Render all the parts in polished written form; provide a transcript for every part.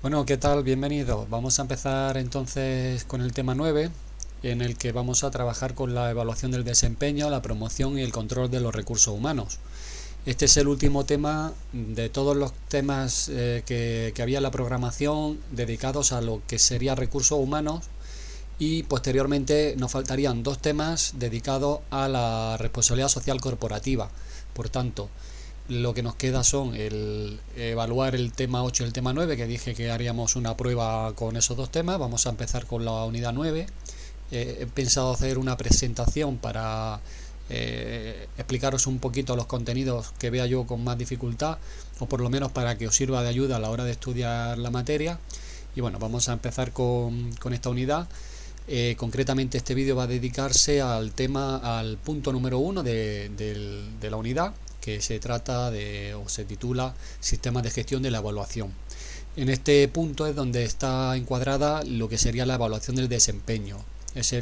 Bueno, ¿qué tal? Bienvenido. Vamos a empezar entonces con el tema 9, en el que vamos a trabajar con la evaluación del desempeño, la promoción y el control de los recursos humanos. Este es el último tema de todos los temas que había en la programación dedicados a lo que sería recursos humanos, y posteriormente nos faltarían dos temas dedicados a la responsabilidad social corporativa. Por tanto, lo que nos queda son el evaluar el tema 8 y el tema 9, que dije que haríamos una prueba con esos dos temas. Vamos a empezar con la unidad 9. He pensado hacer una presentación para explicaros un poquito los contenidos que vea yo con más dificultad, o por lo menos para que os sirva de ayuda a la hora de estudiar la materia. Y bueno, vamos a empezar con esta unidad. Concretamente este vídeo va a dedicarse al punto número 1 de la unidad, que se trata o se titula Sistemas de gestión de la evaluación. En este punto es donde está encuadrada lo que sería la evaluación del desempeño. Es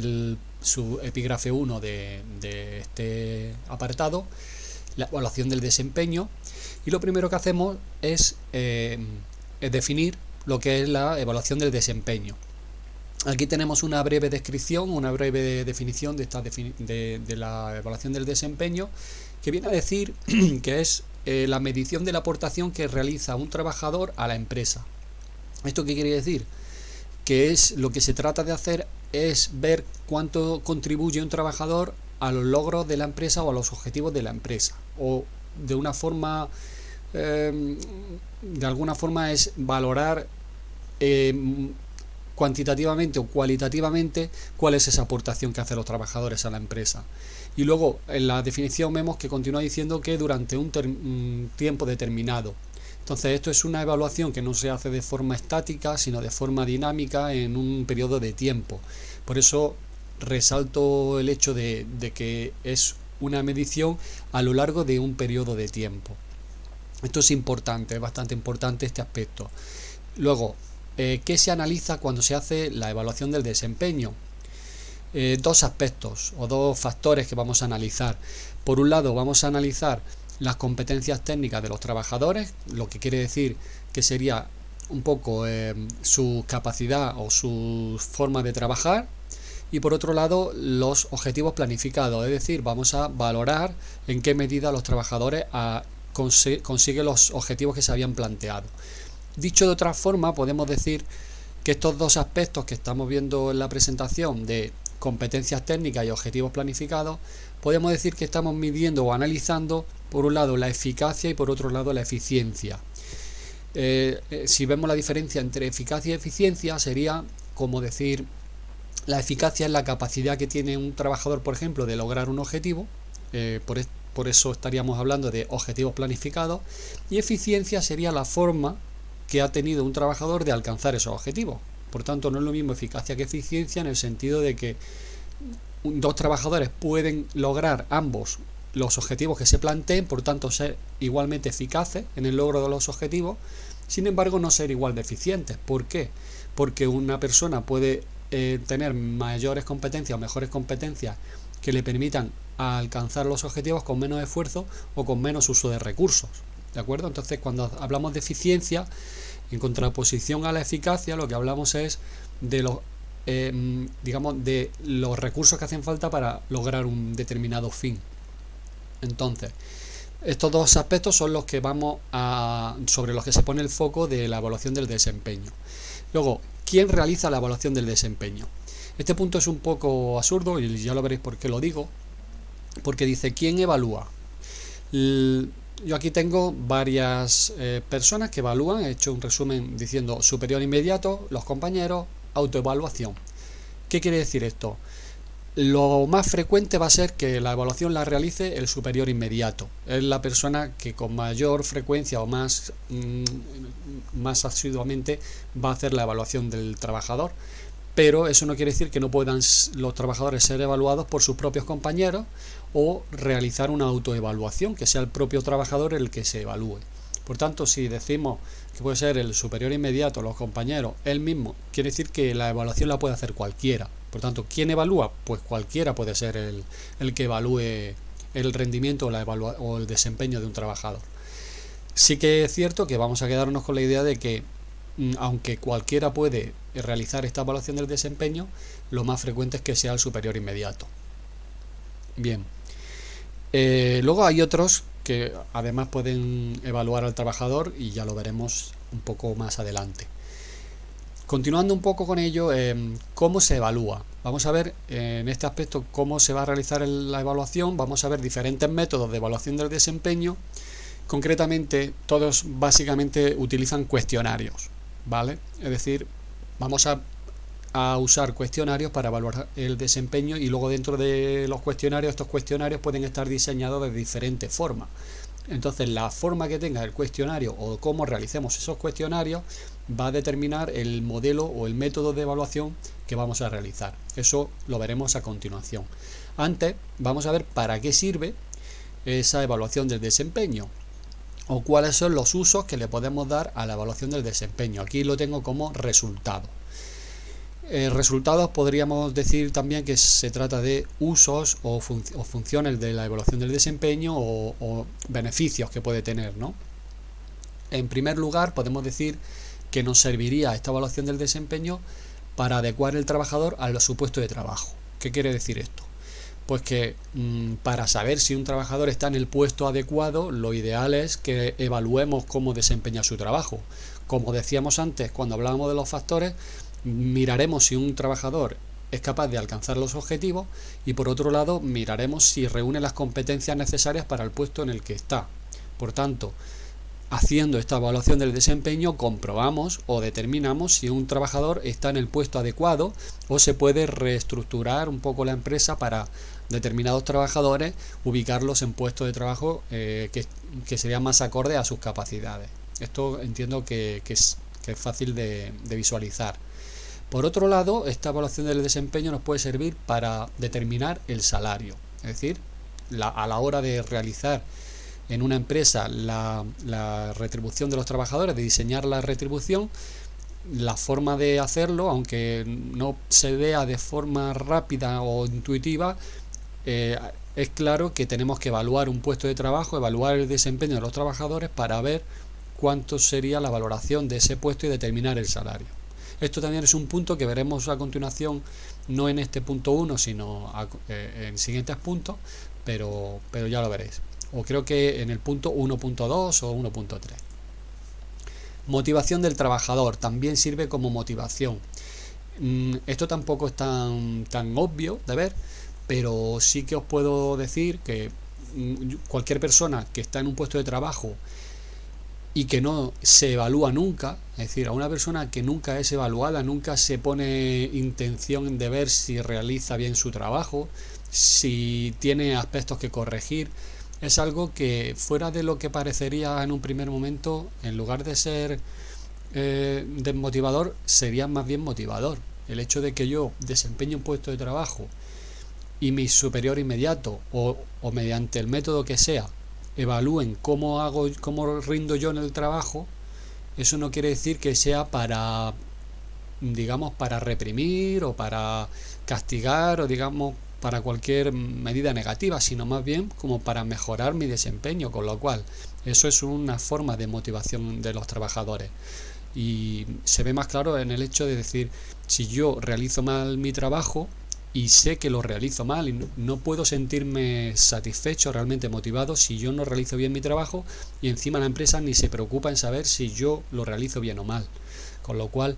su epígrafe 1 de este apartado, la evaluación del desempeño. Y lo primero que hacemos es definir lo que es la evaluación del desempeño. Aquí tenemos una breve descripción, una breve definición de la evaluación del desempeño, que viene a decir que es la medición de la aportación que realiza un trabajador a la empresa. ¿Esto qué quiere decir? Que es lo que se trata de hacer es ver cuánto contribuye un trabajador a los logros de la empresa o a los objetivos de la empresa. O de una forma, de alguna forma es valorar cuantitativamente o cualitativamente cuál es esa aportación que hacen los trabajadores a la empresa. Y luego en la definición vemos que continúa diciendo que durante un tiempo determinado. Entonces esto es una evaluación que no se hace de forma estática, sino de forma dinámica en un periodo de tiempo. Por eso resalto el hecho de que es una medición a lo largo de un periodo de tiempo. Esto es importante, es bastante importante este aspecto. Luego, ¿qué se analiza cuando se hace la evaluación del desempeño? Dos aspectos o dos factores que vamos a analizar. Por un lado, vamos a analizar las competencias técnicas de los trabajadores, lo que quiere decir que sería un poco su capacidad o su forma de trabajar. Y por otro lado, los objetivos planificados, es decir, vamos a valorar en qué medida los trabajadores consiguen los objetivos que se habían planteado. Dicho de otra forma, podemos decir que estos dos aspectos que estamos viendo en la presentación de competencias técnicas y objetivos planificados, podemos decir que estamos midiendo o analizando, por un lado, la eficacia y por otro lado, la eficiencia. Si vemos la diferencia entre eficacia y eficiencia, sería como decir, la eficacia es la capacidad que tiene un trabajador, por ejemplo, de lograr un objetivo, por eso estaríamos hablando de objetivos planificados, y eficiencia sería la forma que ha tenido un trabajador de alcanzar esos objetivos. Por tanto, no es lo mismo eficacia que eficiencia, en el sentido de que dos trabajadores pueden lograr ambos los objetivos que se planteen, por tanto ser igualmente eficaces en el logro de los objetivos, sin embargo no ser igual de eficientes. ¿Por qué? Porque una persona puede tener mayores competencias o mejores competencias que le permitan alcanzar los objetivos con menos esfuerzo o con menos uso de recursos. ¿De acuerdo? Entonces, cuando hablamos de eficiencia, en contraposición a la eficacia, lo que hablamos es de los de los recursos que hacen falta para lograr un determinado fin. Entonces, estos dos aspectos son los que sobre los que se pone el foco de la evaluación del desempeño. Luego, ¿quién realiza la evaluación del desempeño? Este punto es un poco absurdo y ya lo veréis por qué lo digo, porque dice ¿quién evalúa? Yo aquí tengo varias personas que evalúan. He hecho un resumen diciendo superior inmediato, los compañeros, autoevaluación. ¿Qué quiere decir esto? Lo más frecuente va a ser que la evaluación la realice el superior inmediato. Es la persona que con mayor frecuencia o más asiduamente va a hacer la evaluación del trabajador. Pero eso no quiere decir que no puedan los trabajadores ser evaluados por sus propios compañeros o realizar una autoevaluación, que sea el propio trabajador el que se evalúe. Por tanto, si decimos que puede ser el superior inmediato, los compañeros, él mismo, quiere decir que la evaluación la puede hacer cualquiera. Por tanto, ¿quién evalúa? Pues cualquiera puede ser el que evalúe el rendimiento o el desempeño de un trabajador. Sí que es cierto que vamos a quedarnos con la idea de que aunque cualquiera puede realizar esta evaluación del desempeño, lo más frecuente es que sea el superior inmediato. Bien, luego hay otros que además pueden evaluar al trabajador y ya lo veremos un poco más adelante. Continuando un poco con ello, ¿cómo se evalúa? Vamos a ver en este aspecto cómo se va a realizar la evaluación. Vamos a ver diferentes métodos de evaluación del desempeño. Concretamente, todos básicamente utilizan cuestionarios, ¿vale? Es decir, vamos a usar cuestionarios para evaluar el desempeño, y luego dentro de los cuestionarios, estos cuestionarios pueden estar diseñados de diferentes formas. Entonces, la forma que tenga el cuestionario o cómo realicemos esos cuestionarios va a determinar el modelo o el método de evaluación que vamos a realizar. Eso lo veremos a continuación. Antes, vamos a ver para qué sirve esa evaluación del desempeño o cuáles son los usos que le podemos dar a la evaluación del desempeño. Aquí lo tengo como resultado. Resultados podríamos decir también que se trata de usos o funciones de la evaluación del desempeño o beneficios que puede tener, ¿no? En primer lugar, podemos decir que nos serviría esta evaluación del desempeño para adecuar el trabajador a su puesto de trabajo. ¿Qué quiere decir esto? Pues que para saber si un trabajador está en el puesto adecuado, lo ideal es que evaluemos cómo desempeña su trabajo. Como decíamos antes, cuando hablábamos de los factores, miraremos si un trabajador es capaz de alcanzar los objetivos y, por otro lado, miraremos si reúne las competencias necesarias para el puesto en el que está. Por tanto, haciendo esta evaluación del desempeño, comprobamos o determinamos si un trabajador está en el puesto adecuado o se puede reestructurar un poco la empresa para determinados trabajadores, ubicarlos en puestos de trabajo que serían más acordes a sus capacidades. Esto entiendo que es fácil de visualizar. Por otro lado, esta evaluación del desempeño nos puede servir para determinar el salario, es decir, a la hora de realizar en una empresa la retribución de los trabajadores, de diseñar la retribución, la forma de hacerlo, aunque no se vea de forma rápida o intuitiva, es claro que tenemos que evaluar un puesto de trabajo, evaluar el desempeño de los trabajadores para ver cuánto sería la valoración de ese puesto y determinar el salario. Esto también es un punto que veremos a continuación, no en este punto 1, sino en siguientes puntos, pero ya lo veréis. O creo que en el punto 1.2 o 1.3. Motivación del trabajador, también sirve como motivación. Esto tampoco es tan obvio de ver, pero sí que os puedo decir que cualquier persona que está en un puesto de trabajo y que no se evalúa nunca, es decir, a una persona que nunca es evaluada, nunca se pone intención de ver si realiza bien su trabajo, si tiene aspectos que corregir, es algo que, fuera de lo que parecería en un primer momento, en lugar de ser desmotivador, sería más bien motivador. El hecho de que yo desempeñe un puesto de trabajo y mi superior inmediato o mediante el método que sea evalúen cómo rindo yo en el trabajo, eso no quiere decir que sea para reprimir o para castigar o para cualquier medida negativa, sino más bien como para mejorar mi desempeño, con lo cual eso es una forma de motivación de los trabajadores. Y se ve más claro en el hecho de decir, si yo realizo mal mi trabajo y sé que lo realizo mal y no puedo sentirme satisfecho, realmente motivado, si yo no realizo bien mi trabajo, y encima la empresa ni se preocupa en saber si yo lo realizo bien o mal. Con lo cual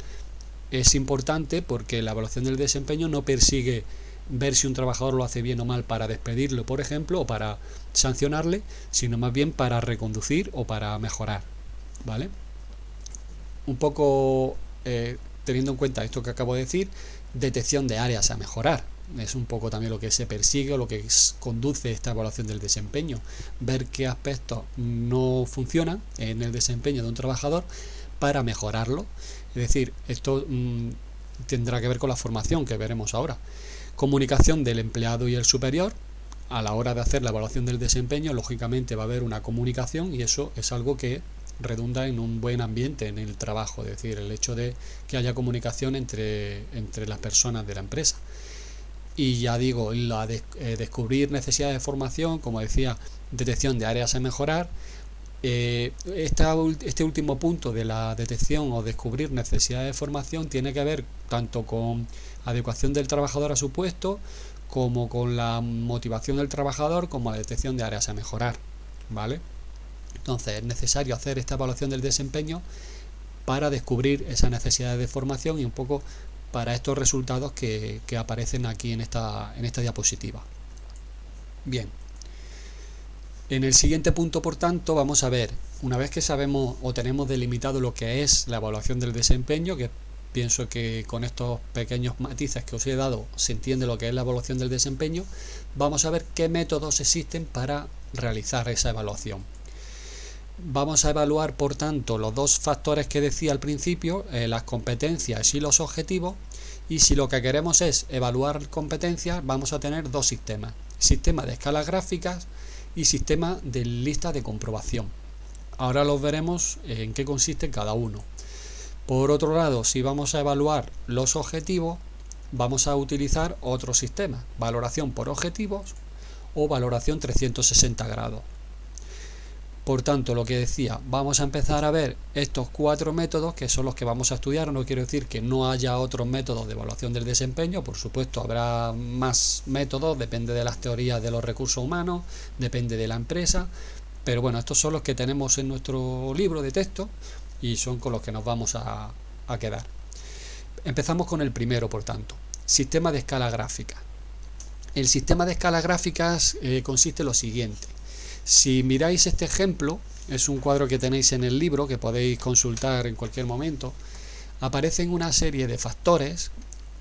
es importante, porque la evaluación del desempeño no persigue ver si un trabajador lo hace bien o mal para despedirlo, por ejemplo, o para sancionarle, sino más bien para reconducir o para mejorar, ¿vale? Un poco teniendo en cuenta esto que acabo de decir, detección de áreas a mejorar. Es un poco también lo que se persigue o lo que conduce esta evaluación del desempeño. Ver qué aspectos no funcionan en el desempeño de un trabajador para mejorarlo. Es decir, esto tendrá que ver con la formación que veremos ahora. Comunicación del empleado y el superior. A la hora de hacer la evaluación del desempeño, lógicamente va a haber una comunicación, y eso es algo que redunda en un buen ambiente en el trabajo, es decir, el hecho de que haya comunicación entre las personas de la empresa. Y ya digo, descubrir necesidades de formación, como decía, detección de áreas a mejorar, Este último punto de la detección o descubrir necesidades de formación tiene que ver tanto con adecuación del trabajador a su puesto, como con la motivación del trabajador, como la detección de áreas a mejorar, ¿vale? Entonces es necesario hacer esta evaluación del desempeño para descubrir esas necesidades de formación y un poco para estos resultados que aparecen aquí en esta diapositiva. Bien. En el siguiente punto, por tanto, vamos a ver, una vez que sabemos o tenemos delimitado lo que es la evaluación del desempeño, que pienso que con estos pequeños matices que os he dado se entiende lo que es la evaluación del desempeño, vamos a ver qué métodos existen para realizar esa evaluación. Vamos a evaluar, por tanto, los dos factores que decía al principio, las competencias y los objetivos, y si lo que queremos es evaluar competencias, vamos a tener dos sistemas: sistema de escalas gráficas y sistema de lista de comprobación. Ahora los veremos en qué consiste cada uno. Por otro lado, si vamos a evaluar los objetivos, vamos a utilizar otro sistema: valoración por objetivos o valoración 360 grados. Por tanto, lo que decía, vamos a empezar a ver estos 4 métodos que son los que vamos a estudiar. No quiero decir que no haya otros métodos de evaluación del desempeño, por supuesto habrá más métodos, depende de las teorías de los recursos humanos, depende de la empresa, pero bueno, estos son los que tenemos en nuestro libro de texto y son con los que nos vamos a quedar. Empezamos con el primero, por tanto, sistema de escala gráfica. El sistema de escalas gráficas consiste en lo siguiente. Si miráis este ejemplo, es un cuadro que tenéis en el libro que podéis consultar en cualquier momento. Aparecen una serie de factores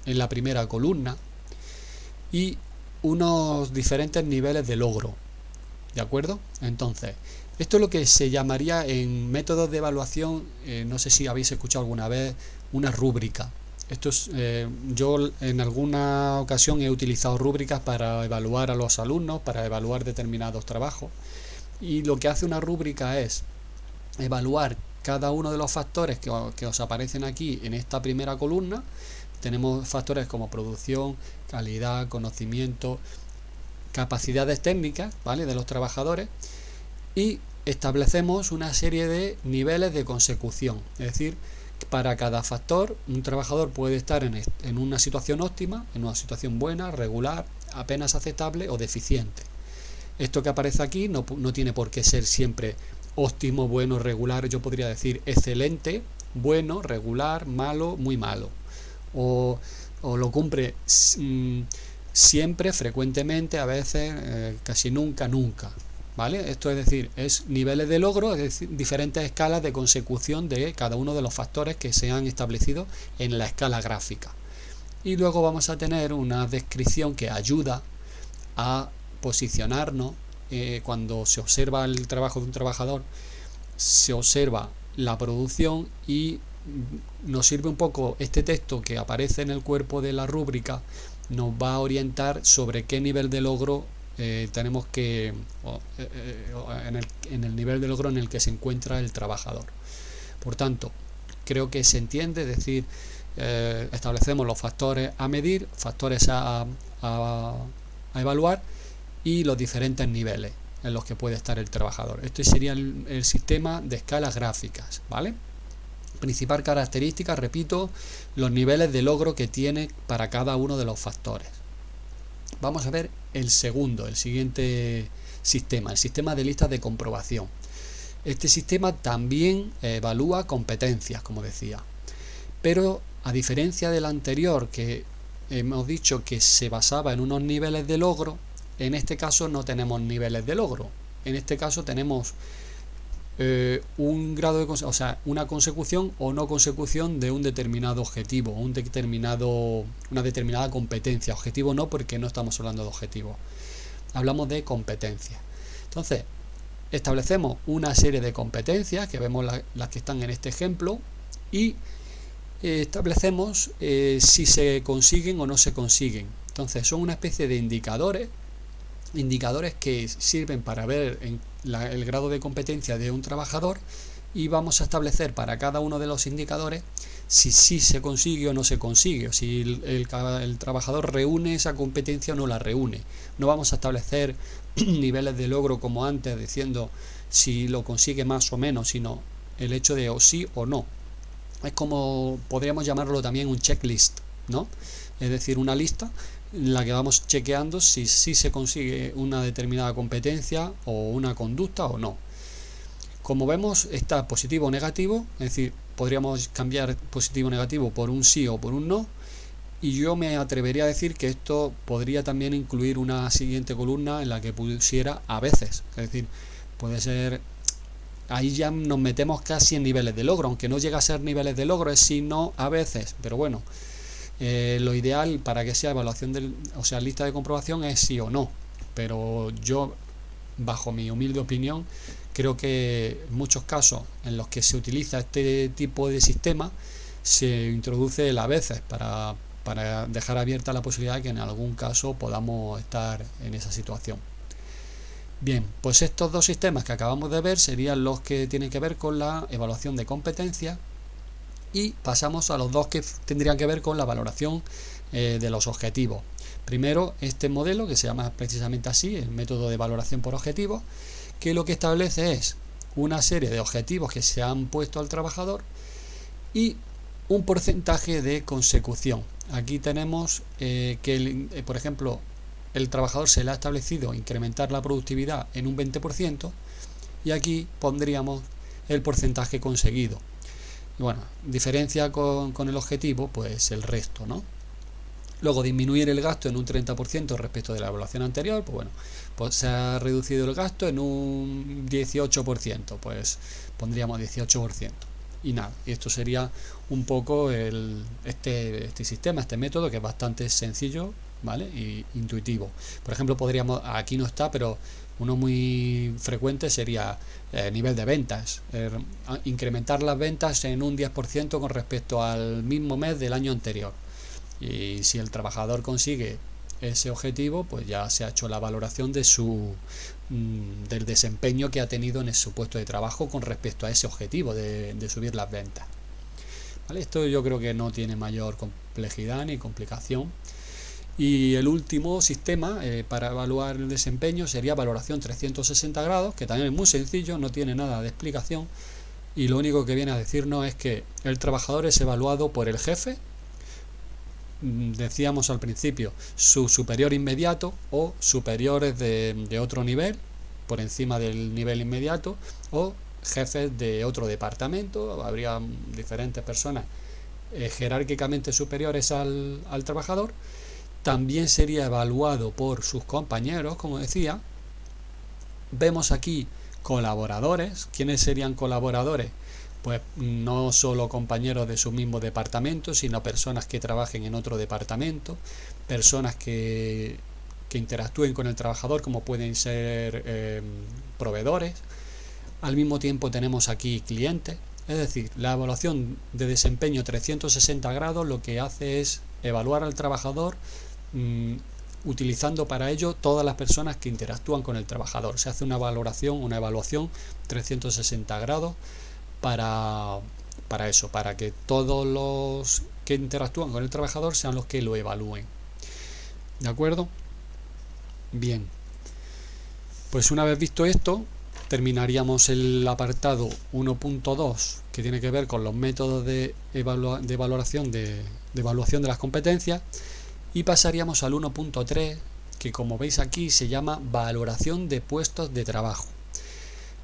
en la primera columna y unos diferentes niveles de logro, ¿de acuerdo? Entonces, esto es lo que se llamaría en métodos de evaluación, no sé si habéis escuchado alguna vez, una rúbrica. Esto es, yo en alguna ocasión he utilizado rúbricas para evaluar a los alumnos, para evaluar determinados trabajos, y lo que hace una rúbrica es evaluar cada uno de los factores que os aparecen aquí en esta primera columna. Tenemos factores como producción, calidad, conocimiento, capacidades técnicas, ¿vale?, de los trabajadores, y establecemos una serie de niveles de consecución, es decir, para cada factor un trabajador puede estar en una situación óptima, en una situación buena, regular, apenas aceptable o deficiente. Esto que aparece aquí no tiene por qué ser siempre óptimo, bueno, regular. Yo podría decir excelente, bueno, regular, malo, muy malo, o lo cumple siempre, frecuentemente, a veces, casi nunca, ¿vale? Esto es decir, es niveles de logro, es decir, diferentes escalas de consecución de cada uno de los factores que se han establecido en la escala gráfica. Y luego vamos a tener una descripción que ayuda a posicionarnos. Cuando se observa el trabajo de un trabajador, se observa la producción y nos sirve un poco este texto que aparece en el cuerpo de la rúbrica, nos va a orientar sobre qué nivel de logro tenemos que en el nivel de logro en el que se encuentra el trabajador. Por tanto, creo que se entiende, es decir, establecemos los factores a medir, factores a evaluar y los diferentes niveles en los que puede estar el trabajador. Este sería el sistema de escalas gráficas, ¿vale? Principal característica, repito, los niveles de logro que tiene para cada uno de los factores. Vamos a ver el siguiente sistema, el sistema de listas de comprobación. Este sistema también evalúa competencias, como decía, pero a diferencia del anterior, que hemos dicho que se basaba en unos niveles de logro, en este caso no tenemos niveles de logro. En este caso tenemos un grado de, o sea, una consecución o no consecución de un determinado objetivo, una determinada competencia. Objetivo no, porque no estamos hablando de objetivos, hablamos de competencia. Entonces, establecemos una serie de competencias que vemos las que están en este ejemplo y establecemos si se consiguen o no se consiguen. Entonces, son una especie de indicadores que sirven para ver el grado de competencia de un trabajador, y vamos a establecer para cada uno de los indicadores si se consigue o no se consigue, o si el trabajador reúne esa competencia o no la reúne. No vamos a establecer niveles de logro como antes, diciendo si lo consigue más o menos, sino el hecho de o sí o no. Es como podríamos llamarlo también un checklist, ¿no? Es decir, una lista en la que vamos chequeando si se consigue una determinada competencia o una conducta o no. Como vemos, está positivo o negativo, es decir, podríamos cambiar positivo o negativo por un sí o por un no, y yo me atrevería a decir que esto podría también incluir una siguiente columna en la que pusiera a veces, es decir, puede ser, ahí ya nos metemos casi en niveles de logro, aunque no llega a ser niveles de logro, es sí, no, a veces, pero bueno, lo ideal para que sea evaluación lista de comprobación es sí o no, pero yo, bajo mi humilde opinión, creo que en muchos casos en los que se utiliza este tipo de sistema se introduce el a veces para dejar abierta la posibilidad de que en algún caso podamos estar en esa situación. Bien, pues estos dos sistemas que acabamos de ver serían los que tienen que ver con la evaluación de competencia, y pasamos a los dos que tendrían que ver con la valoración de los objetivos. Primero, este modelo que se llama precisamente así, el método de valoración por objetivos, que lo que establece es una serie de objetivos que se han puesto al trabajador y un porcentaje de consecución. Aquí tenemos por ejemplo, el trabajador se le ha establecido incrementar la productividad en un 20%, y aquí pondríamos el porcentaje conseguido. Y bueno, diferencia con el objetivo, pues el resto, ¿no? Luego, disminuir el gasto en un 30% respecto de la evaluación anterior, pues bueno, pues se ha reducido el gasto en un 18%, pues pondríamos 18%. Y nada, y esto sería un poco este sistema, este método, que es bastante sencillo, ¿vale? Y intuitivo. Por ejemplo, podríamos, aquí no está, pero uno muy frecuente sería nivel de ventas, incrementar las ventas en un 10% con respecto al mismo mes del año anterior. Y si el trabajador consigue ese objetivo, pues ya se ha hecho la valoración de del desempeño que ha tenido en su puesto de trabajo con respecto a ese objetivo de subir las ventas. ¿Vale? Esto yo creo que no tiene mayor complejidad ni complicación. Y el último sistema para evaluar el desempeño sería valoración 360 grados, que también es muy sencillo, no tiene nada de explicación, y lo único que viene a decirnos es que el trabajador es evaluado por el jefe, decíamos al principio, su superior inmediato o superiores de otro nivel por encima del nivel inmediato, o jefes de otro departamento. Habría diferentes personas jerárquicamente superiores al trabajador. También sería evaluado por sus compañeros, como decía. Vemos aquí colaboradores. ¿Quiénes serían colaboradores? Pues no solo compañeros de su mismo departamento, sino personas que trabajen en otro departamento, personas que interactúen con el trabajador, como pueden ser proveedores. Al mismo tiempo tenemos aquí clientes. Es decir, la evaluación de desempeño 360 grados lo que hace es evaluar al trabajador utilizando para ello todas las personas que interactúan con el trabajador. Se hace una evaluación 360 grados para eso, para que todos los que interactúan con el trabajador sean los que lo evalúen. ¿De acuerdo? Bien, pues una vez visto esto, terminaríamos el apartado 1.2, que tiene que ver con los métodos de evaluación de las competencias, y pasaríamos al 1.3, que como veis aquí se llama valoración de puestos de trabajo.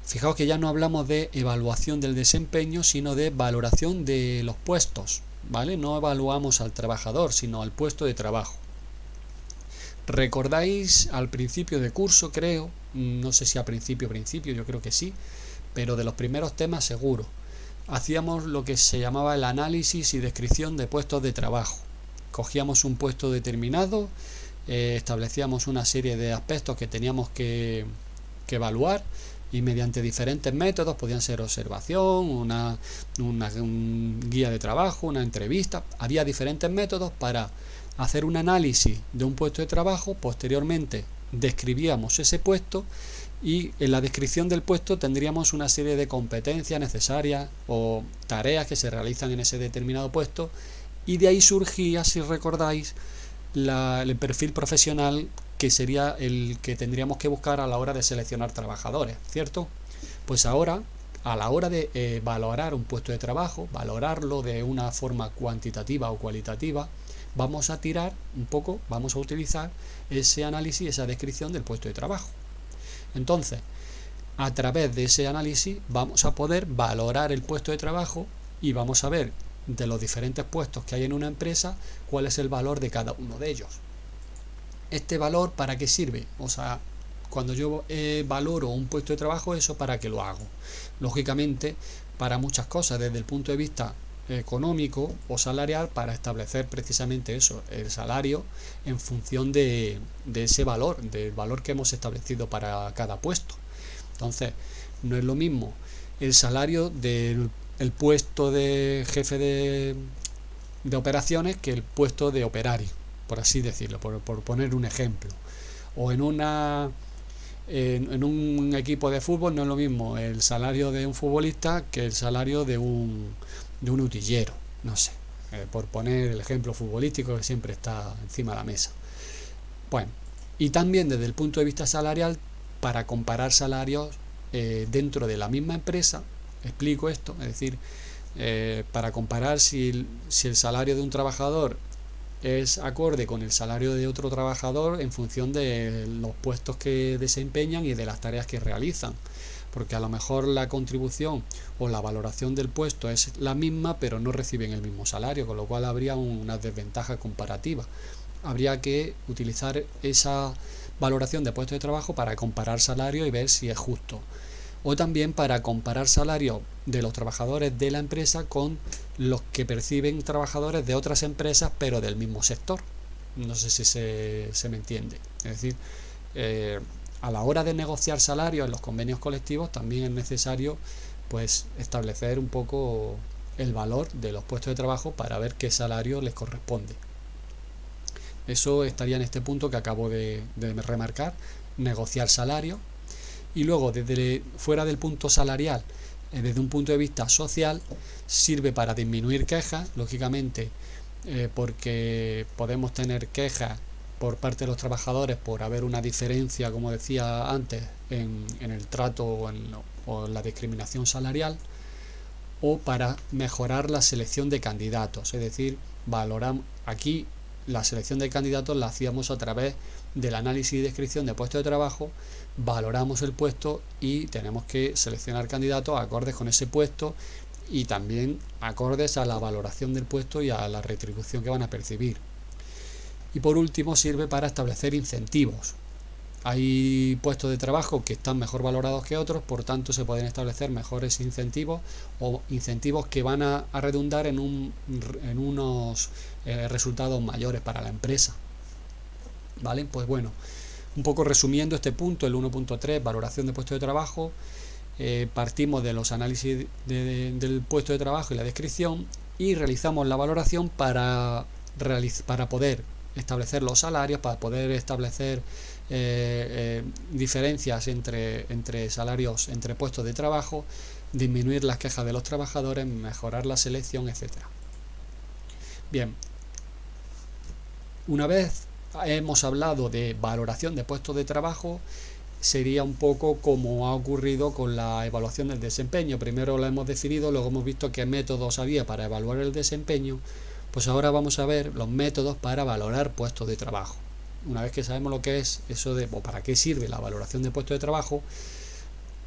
Fijaos que ya no hablamos de evaluación del desempeño, sino de valoración de los puestos, ¿vale? No evaluamos al trabajador, sino al puesto de trabajo. ¿Recordáis al principio de curso, creo? No sé si a principio, yo creo que sí, pero de los primeros temas seguro. Hacíamos lo que se llamaba el análisis y descripción de puestos de trabajo. Cogíamos un puesto determinado, establecíamos una serie de aspectos que teníamos que evaluar, y mediante diferentes métodos, podían ser observación, una guía de trabajo, una entrevista. Había diferentes métodos para hacer un análisis de un puesto de trabajo. Posteriormente describíamos ese puesto, y en la descripción del puesto tendríamos una serie de competencias necesarias o tareas que se realizan en ese determinado puesto, y de ahí surgía, si recordáis, el perfil profesional, que sería el que tendríamos que buscar a la hora de seleccionar trabajadores, ¿cierto? Pues ahora, a la hora de valorar un puesto de trabajo, valorarlo de una forma cuantitativa o cualitativa, vamos a tirar un poco, vamos a utilizar ese análisis, esa descripción del puesto de trabajo. Entonces, a través de ese análisis vamos a poder valorar el puesto de trabajo y vamos a ver de los diferentes puestos que hay en una empresa cuál es el valor de cada uno de ellos. ¿Este valor para qué sirve? O sea, cuando yo valoro un puesto de trabajo, ¿eso para qué lo hago? Lógicamente, para muchas cosas, desde el punto de vista económico o salarial, para establecer precisamente eso, el salario en función de ese valor, del valor que hemos establecido para cada puesto. Entonces, no es lo mismo el salario del puesto de jefe de operaciones que el puesto de operario, por así decirlo, por poner un ejemplo. O en un equipo de fútbol no es lo mismo el salario de un futbolista que el salario de un utillero, no sé, por poner el ejemplo futbolístico que siempre está encima de la mesa. Bueno, y también desde el punto de vista salarial, para comparar salarios dentro de la misma empresa, explico esto, es decir, para comparar si el salario de un trabajador es acorde con el salario de otro trabajador en función de los puestos que desempeñan y de las tareas que realizan, porque a lo mejor la contribución o la valoración del puesto es la misma, pero no reciben el mismo salario, con lo cual habría una desventaja comparativa. Habría que utilizar esa valoración de puestos de trabajo para comparar salario y ver si es justo. O también para comparar salario de los trabajadores de la empresa con los que perciben trabajadores de otras empresas pero del mismo sector. No sé si se me entiende. Es decir, a la hora de negociar salarios en los convenios colectivos también es necesario pues establecer un poco el valor de los puestos de trabajo para ver qué salario les corresponde. Eso estaría en este punto que acabo de remarcar, negociar salario. Y luego, desde fuera del punto salarial, desde un punto de vista social, sirve para disminuir quejas, lógicamente, porque podemos tener quejas por parte de los trabajadores por haber una diferencia, como decía antes, en el trato o en la discriminación salarial, o para mejorar la selección de candidatos, es decir, valoramos aquí la selección de candidatos la hacíamos a través del análisis y descripción de puestos de trabajo, valoramos el puesto y tenemos que seleccionar candidatos acordes con ese puesto y también acordes a la valoración del puesto y a la retribución que van a percibir. Y por último sirve para establecer incentivos. Hay puestos de trabajo que están mejor valorados que otros, por tanto se pueden establecer mejores incentivos o incentivos que van a redundar en unos resultados mayores para la empresa. ¿Vale? Pues bueno, un poco resumiendo este punto, el 1.3, valoración de puestos de trabajo, partimos de los análisis del puesto de trabajo y la descripción y realizamos la valoración para poder establecer los salarios, para poder establecer diferencias entre salarios, entre puestos de trabajo, disminuir las quejas de los trabajadores, mejorar la selección, etcétera. Bien, una vez hemos hablado de valoración de puestos de trabajo, sería un poco como ha ocurrido con la evaluación del desempeño. Primero lo hemos definido, luego hemos visto qué métodos había para evaluar el desempeño. Pues ahora vamos a ver los métodos para valorar puestos de trabajo. Una vez que sabemos lo que es eso o para qué sirve la valoración de puestos de trabajo,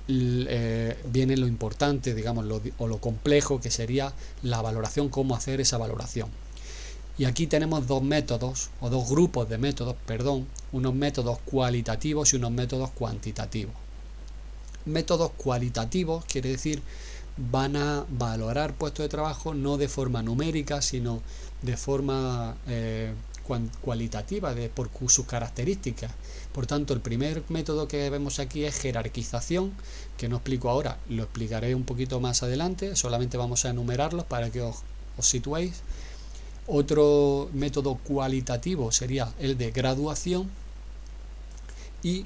viene lo importante, digamos, lo complejo que sería la valoración, cómo hacer esa valoración. Y aquí tenemos dos métodos, o dos grupos de métodos, unos métodos cualitativos y unos métodos cuantitativos. Métodos cualitativos quiere decir van a valorar puestos de trabajo no de forma numérica, sino de forma cualitativa, por sus características. Por tanto, el primer método que vemos aquí es jerarquización, que no explico ahora, lo explicaré un poquito más adelante, solamente vamos a enumerarlos para que os situéis. Otro método cualitativo sería el de graduación y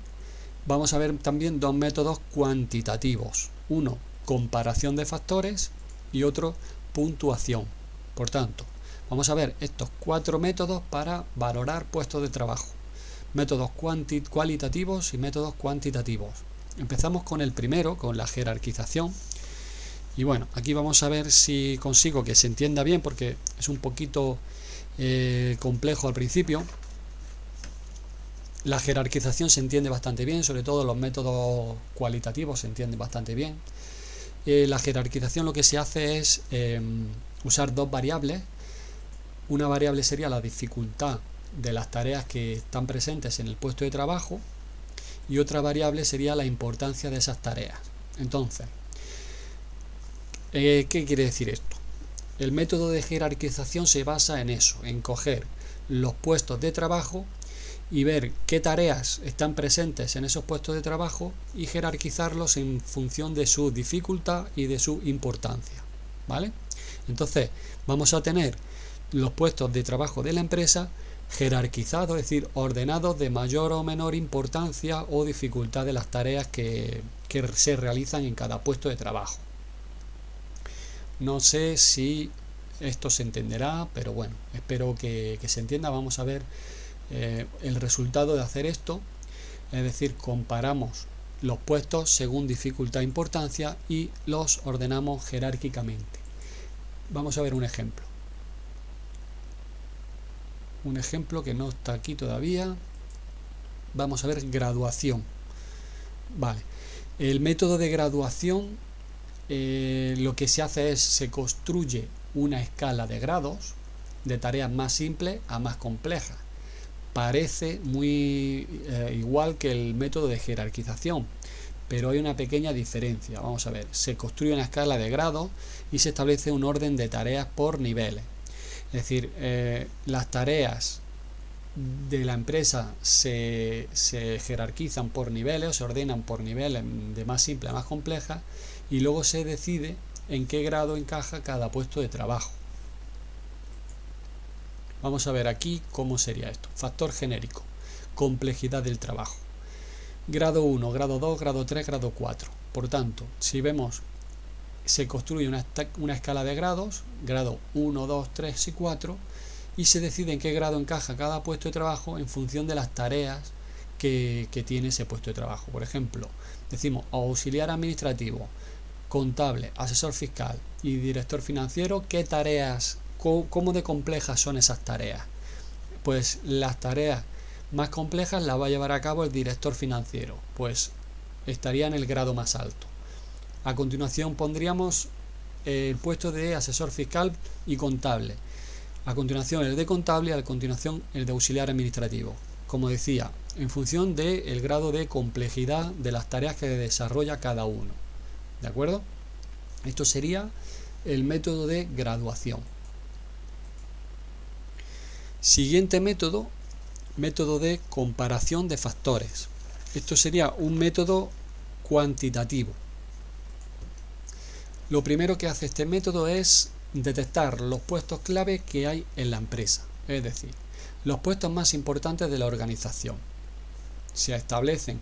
vamos a ver también dos métodos cuantitativos. Uno, comparación de factores y otro, puntuación. Por tanto, vamos a ver estos cuatro métodos para valorar puestos de trabajo. Métodos cualitativos y métodos cuantitativos. Empezamos con el primero, con la jerarquización. Y bueno, aquí vamos a ver si consigo que se entienda bien, porque es un poquito complejo al principio. La jerarquización se entiende bastante bien, sobre todo los métodos cualitativos se entienden bastante bien. La jerarquización lo que se hace es usar dos variables. Una variable sería la dificultad de las tareas que están presentes en el puesto de trabajo y otra variable sería la importancia de esas tareas. Entonces, ¿qué quiere decir esto? El método de jerarquización se basa en eso, en coger los puestos de trabajo y ver qué tareas están presentes en esos puestos de trabajo y jerarquizarlos en función de su dificultad y de su importancia, ¿vale? Entonces, vamos a tener los puestos de trabajo de la empresa jerarquizados, es decir, ordenados de mayor o menor importancia o dificultad de las tareas que se realizan en cada puesto de trabajo. No sé si esto se entenderá, pero bueno, espero que se entienda. Vamos a ver el resultado de hacer esto, es decir, comparamos los puestos según dificultad e importancia y los ordenamos jerárquicamente. Vamos a ver un ejemplo. Un ejemplo que no está aquí todavía. Vamos a ver graduación. Vale. El método de graduación lo que se hace es se construye una escala de grados de tareas más simples a más complejas. Parece muy igual que el método de jerarquización, pero hay una pequeña diferencia. Vamos a ver, se construye una escala de grados y se establece un orden de tareas por niveles. Es decir, las tareas de la empresa se jerarquizan por niveles, o se ordenan por niveles de más simple a más compleja, y luego se decide en qué grado encaja cada puesto de trabajo. Vamos a ver aquí cómo sería esto. Factor genérico, complejidad del trabajo. Grado 1, grado 2, grado 3, grado 4. Por tanto, si vemos, se construye una escala de grados, grado 1, 2, 3 y 4, y se decide en qué grado encaja cada puesto de trabajo en función de las tareas que tiene ese puesto de trabajo. Por ejemplo, decimos auxiliar administrativo, contable, asesor fiscal y director financiero, ¿qué tareas, cómo de complejas son esas tareas? Pues las tareas más complejas las va a llevar a cabo el director financiero, pues estaría en el grado más alto. A continuación pondríamos el puesto de asesor fiscal y contable. A continuación el de contable y a continuación el de auxiliar administrativo. Como decía, en función del grado de complejidad de las tareas que desarrolla cada uno. ¿De acuerdo? Esto sería el método de graduación. Siguiente método, método de comparación de factores. Esto sería un método cuantitativo. Lo primero que hace este método es detectar los puestos clave que hay en la empresa, es decir, los puestos más importantes de la organización. Se establecen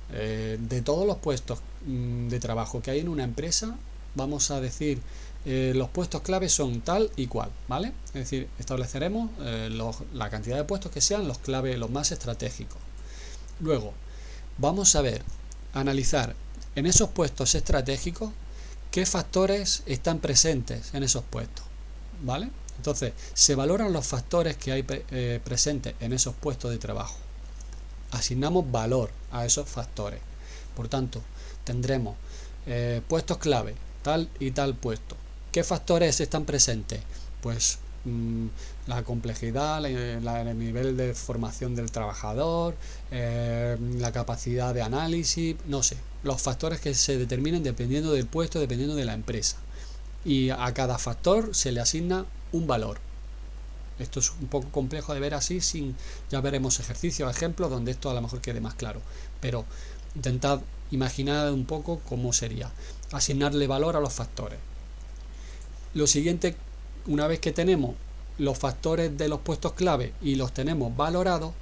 de todos los puestos de trabajo que hay en una empresa, vamos a decir los puestos clave son tal y cual, ¿vale? Es decir, estableceremos la cantidad de puestos que sean los clave, los más estratégicos. Luego, vamos a analizar en esos puestos estratégicos qué factores están presentes en esos puestos, ¿vale? Entonces, se valoran los factores que hay presentes en esos puestos de trabajo. Asignamos valor a esos factores. Por tanto, tendremos puestos clave, tal y tal puesto. ¿Qué factores están presentes? Pues la complejidad, el nivel de formación del trabajador, la capacidad de análisis, no sé, los factores que se determinen dependiendo del puesto, dependiendo de la empresa. Y a cada factor se le asigna un valor. Esto es un poco complejo de ver así, ya veremos ejercicios, ejemplos donde esto a lo mejor quede más claro, pero intentad imaginar un poco cómo sería asignarle valor a los factores. Lo siguiente, una vez que tenemos los factores de los puestos clave y los tenemos valorados,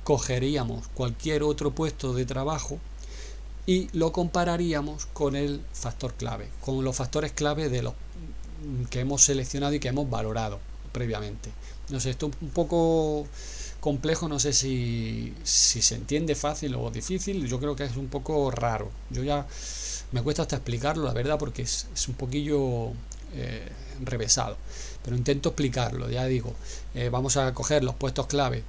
cogeríamos cualquier otro puesto de trabajo y lo compararíamos con el factor clave, con los factores clave de los que hemos seleccionado y que hemos valorado previamente. No sé, esto es un poco complejo, no sé si se entiende fácil o difícil. Yo creo que es un poco raro. Yo ya me cuesta hasta explicarlo, la verdad, porque es un poquillo enrevesado. Pero intento explicarlo, ya digo. Vamos a coger los puestos clave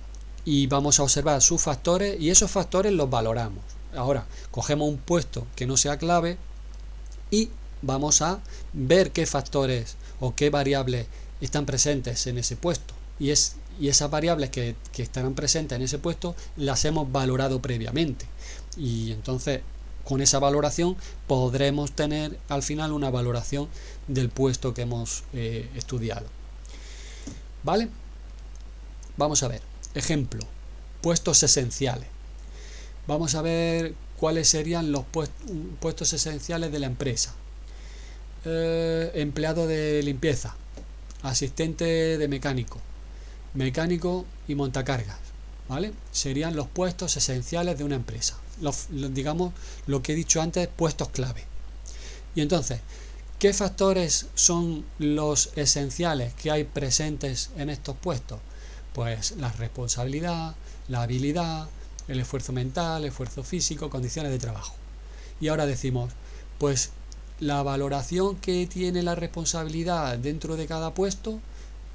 y vamos a observar sus factores y esos factores los valoramos. Ahora, cogemos un puesto que no sea clave y vamos a ver qué factores o qué variables están presentes en ese puesto. Y esas variables que estarán presentes en ese puesto las hemos valorado previamente. Y entonces, con esa valoración podremos tener al final una valoración del puesto que hemos estudiado. ¿Vale? Vamos a ver. Ejemplo, puestos esenciales. Vamos a ver cuáles serían los puestos esenciales de la empresa. Empleado de limpieza, asistente de mecánico, mecánico y montacargas, ¿vale? Serían los puestos esenciales de una empresa. Digamos lo que he dicho antes, puestos clave. Y entonces, ¿qué factores son los esenciales que hay presentes en estos puestos? Pues la responsabilidad, la habilidad, el esfuerzo mental, esfuerzo físico, condiciones de trabajo. Y ahora decimos, pues la valoración que tiene la responsabilidad dentro de cada puesto,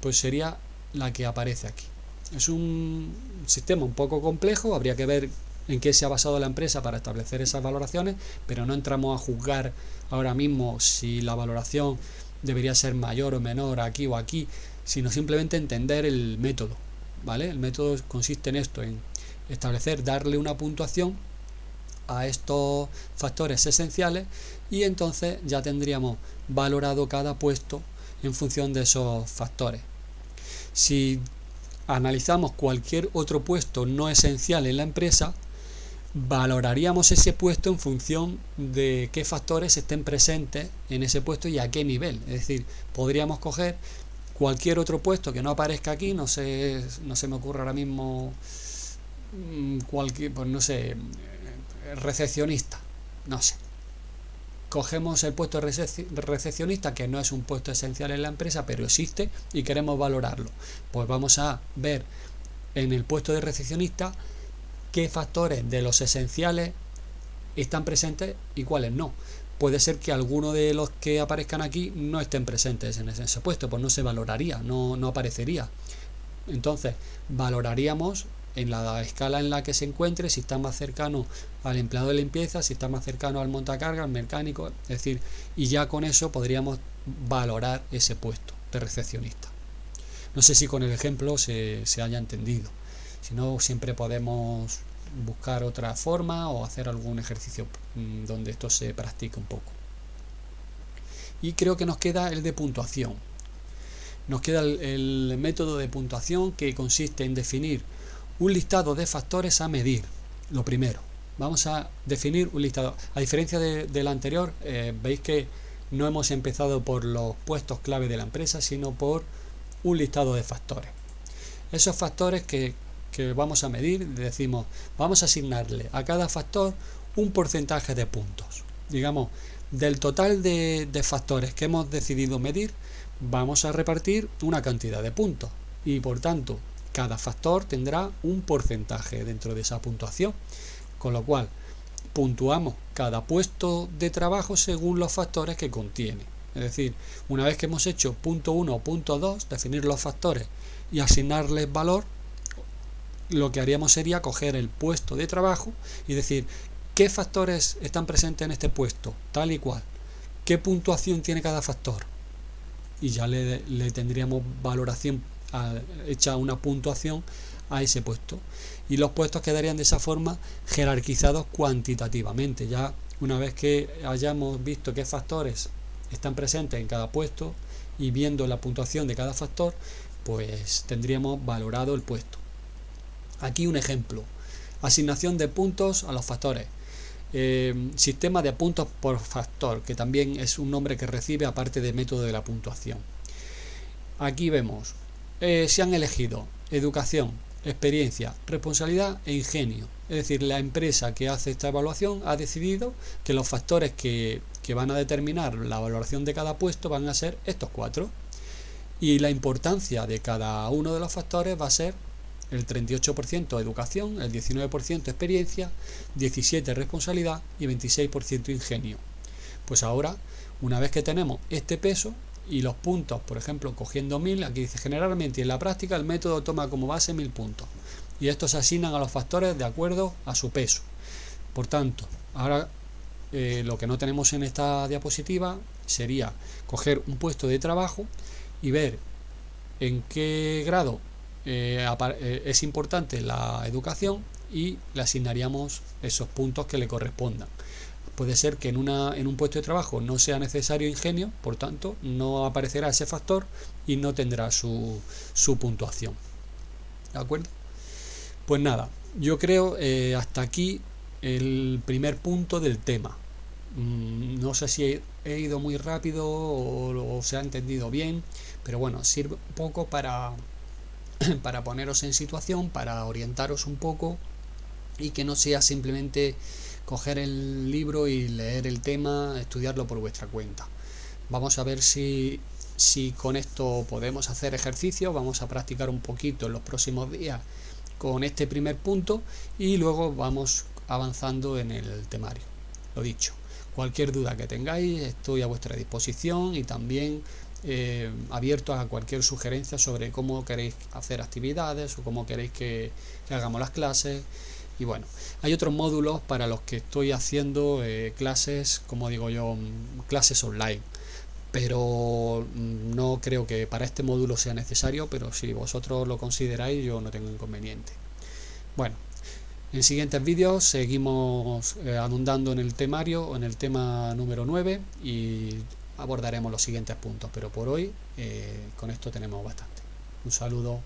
pues sería la que aparece aquí. Es un sistema un poco complejo, habría que ver en qué se ha basado la empresa para establecer esas valoraciones, pero no entramos a juzgar ahora mismo si la valoración debería ser mayor o menor aquí o aquí, sino simplemente entender el método, ¿vale? El método consiste en esto, en establecer, darle una puntuación a estos factores esenciales y entonces ya tendríamos valorado cada puesto en función de esos factores. Si analizamos cualquier otro puesto no esencial en la empresa, valoraríamos ese puesto en función de qué factores estén presentes en ese puesto y a qué nivel. Es decir, podríamos coger cualquier otro puesto que no aparezca aquí, no se me ocurre ahora mismo pues no sé, recepcionista, no sé. Cogemos el puesto de recepcionista, que no es un puesto esencial en la empresa, pero existe y queremos valorarlo. Pues vamos a ver en el puesto de recepcionista qué factores de los esenciales están presentes y cuáles no. Puede ser que alguno de los que aparezcan aquí no estén presentes en ese puesto, pues no se valoraría, no aparecería. Entonces, valoraríamos en la escala en la que se encuentre, si está más cercano al empleado de limpieza, si está más cercano al montacargas, al mecánico, es decir, y ya con eso podríamos valorar ese puesto de recepcionista. No sé si con el ejemplo se haya entendido. Si no, siempre podemos buscar otra forma o hacer algún ejercicio donde esto se practique un poco. Y creo que nos queda el de puntuación. Nos queda el método de puntuación, que consiste en definir un listado de factores a medir. Lo primero, vamos a definir un listado. A diferencia del anterior, veis que no hemos empezado por los puestos clave de la empresa, sino por un listado de factores. Esos factores que vamos a medir, decimos, vamos a asignarle a cada factor un porcentaje de puntos. Digamos, del total de factores que hemos decidido medir, vamos a repartir una cantidad de puntos. Y por tanto, cada factor tendrá un porcentaje dentro de esa puntuación. Con lo cual, puntuamos cada puesto de trabajo según los factores que contiene. Es decir, una vez que hemos hecho punto 1 o punto 2, definir los factores y asignarles valor, lo que haríamos sería coger el puesto de trabajo y decir qué factores están presentes en este puesto, tal y cual, qué puntuación tiene cada factor, y ya le tendríamos valoración hecha una puntuación a ese puesto, y los puestos quedarían de esa forma jerarquizados cuantitativamente. Ya una vez que hayamos visto qué factores están presentes en cada puesto y viendo la puntuación de cada factor, pues tendríamos valorado el puesto. Aquí un ejemplo: asignación de puntos a los factores, sistema de puntos por factor, que también es un nombre que recibe aparte de método de la puntuación. Aquí vemos, se han elegido educación, experiencia, responsabilidad e ingenio. Es decir, la empresa que hace esta evaluación ha decidido que los factores que van a determinar la valoración de cada puesto van a ser estos 4, y la importancia de cada uno de los factores va a ser el 38% educación, el 19% experiencia, 17% responsabilidad y 26% ingenio. Pues ahora, una vez que tenemos este peso y los puntos, por ejemplo, cogiendo 1000, aquí dice generalmente y en la práctica el método toma como base 1000 puntos y estos se asignan a los factores de acuerdo a su peso. Por tanto, ahora lo que no tenemos en esta diapositiva sería coger un puesto de trabajo y ver en qué grado es importante la educación y le asignaríamos esos puntos que le correspondan. Puede ser que en un puesto de trabajo no sea necesario ingenio, por tanto no aparecerá ese factor y no tendrá su puntuación. ¿De acuerdo? Pues nada, yo creo hasta aquí el primer punto del tema. No sé si he ido muy rápido o se ha entendido bien, pero bueno, sirve un poco para poneros en situación, para orientaros un poco y que no sea simplemente coger el libro y leer el tema, estudiarlo por vuestra cuenta. Vamos a ver si con esto podemos hacer ejercicio, vamos a practicar un poquito en los próximos días con este primer punto y luego vamos avanzando en el temario. Lo dicho, cualquier duda que tengáis estoy a vuestra disposición y también abierto a cualquier sugerencia sobre cómo queréis hacer actividades o cómo queréis que hagamos las clases. Y bueno, hay otros módulos para los que estoy haciendo clases, como digo yo, clases online, pero no creo que para este módulo sea necesario, pero si vosotros lo consideráis yo no tengo inconveniente. Bueno, en siguientes vídeos seguimos ahondando en el temario, en el tema número 9 y abordaremos los siguientes puntos, pero por hoy con esto tenemos bastante. Un saludo.